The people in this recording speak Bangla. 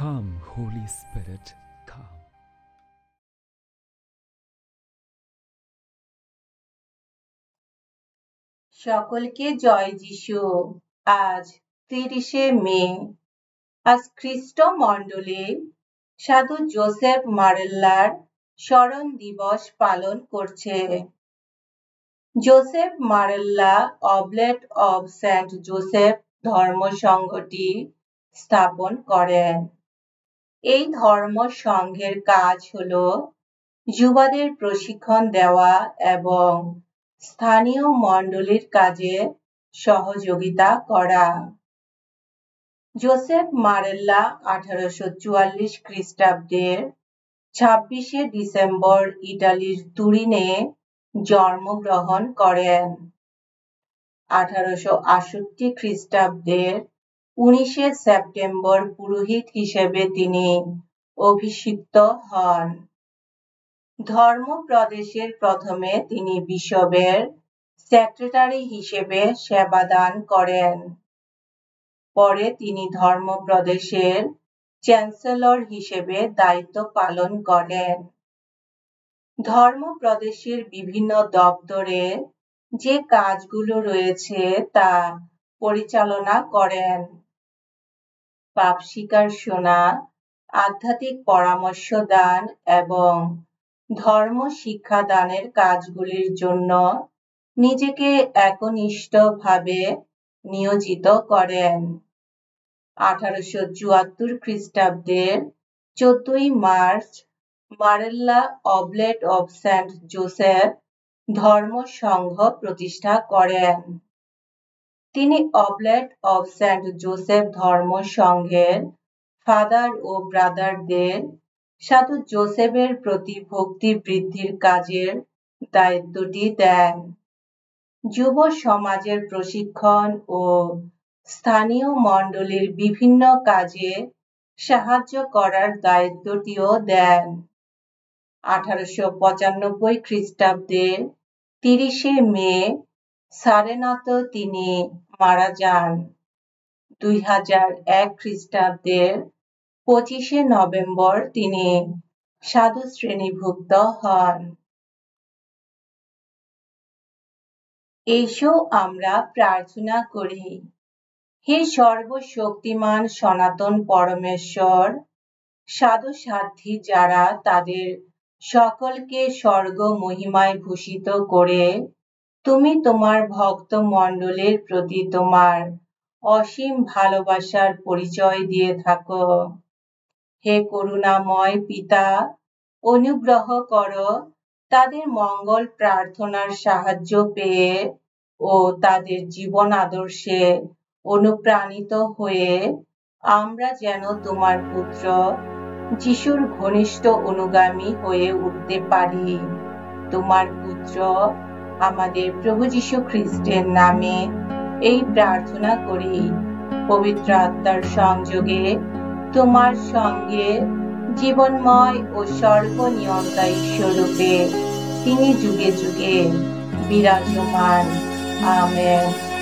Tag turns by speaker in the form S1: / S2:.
S1: Come, Holy Spirit, come.
S2: সকলকে জয় যিশু। আজ 30শে মে। আজ খ্রিস্ট মণ্ডলী সাধু জোসেফ মারেল্লার স্মরণ দিবস পালন করছে। জোসেফ মারেল্লা অবলেট অব সেন্ট জোসেফ ধর্ম সংঘটি স্থাপন করেন। এই ধর্ম সংঘের কাজ হলো যুবাদের প্রশিক্ষণ দেওয়া এবং স্থানীয় মণ্ডলীর কাজে সহযোগিতা করা। জোসেফ মারেল্লা 1844 খ্রিস্টাব্দের 26শে ডিসেম্বর ইটালির তুরিনে জন্মগ্রহণ করেন। 1868 খ্রিস্টাব্দের 19শে সেপ্টেম্বর পুরোহিত হিসেবে তিনি অভিষিক্ত হন। ধর্মপ্রদেশের প্রথমে তিনি বিশপের সেক্রেটারি হিসেবে সেবাদান করেন। পরে তিনি ধর্মপ্রদেশের চ্যান্সেলর হিসেবে দায়িত্ব পালন করেন। ধর্মপ্রদেশের বিভিন্ন দপ্তরে যে কাজগুলো রয়েছে তা পরিচালনা করেন। পাপ স্বীকার শোনা, আধ্যাত্মিক পরামর্শ দান এবং ধর্ম শিক্ষাদানের কাজগুলির জন্য নিজেকে একনিষ্ঠভাবে নিয়োজিত করেন। 1874 খ্রিস্টাব্দের 14ই মার্চ মারেল্লা অবলেট অব সেন্ট জোসেফ ধর্ম সংঘ প্রতিষ্ঠা করেন। তিনি অবলেট অব সেন্ট জোসেফ ধর্ম সংঘের ফাদার ও ব্রাদারদের সাধু জোসেফের প্রতি ভক্তি বৃদ্ধির কাজের দায়িত্বটি দেন। যুব সমাজের প্রশিক্ষণ ও স্থানীয় মণ্ডলীর বিভিন্ন কাজে সাহায্য করার দায়িত্বটিও দেন। 1895 খ্রিস্টাব্দের 30শে মে সারেনাতে তিনি মারা যান। 2001 খ্রিস্টাব্দের 25শে নভেম্বর তিনি সাধু শ্রেণীভুক্ত হন। এসো আমরা প্রার্থনা করি। হে সর্বশক্তিমান সনাতন পরমেশ্বর, সাধু সাধ্বী যারা তাদের সকলকে স্বর্গ মহিমায় ভূষিত করে তুমি তোমার ভক্ত মণ্ডলীর প্রতি তোমার অসীম ভালোবাসার পরিচয় দিয়ে থাকো। হে করুণাময় পিতা, অনুগ্রহ করো তাদের মঙ্গল প্রার্থনার সাহায্য পেয়ে ও তাদের জীবন আদর্শে অনুপ্রাণিত হয়ে আমরা যেন তোমার পুত্র যিশুর ঘনিষ্ঠ অনুগামী হয়ে উঠতে পারি। তোমার পুত্র আমাদের প্রভু যীশু খ্রিস্টের নামে এই প্রার্থনা করি। পবিত্র আত্মার সংযোগে তোমার সঙ্গে জীবনময় ও সর্বনিয়ন্তা ঈশ্বররূপে তিনি যুগে যুগে বিরাজমান। আমেন।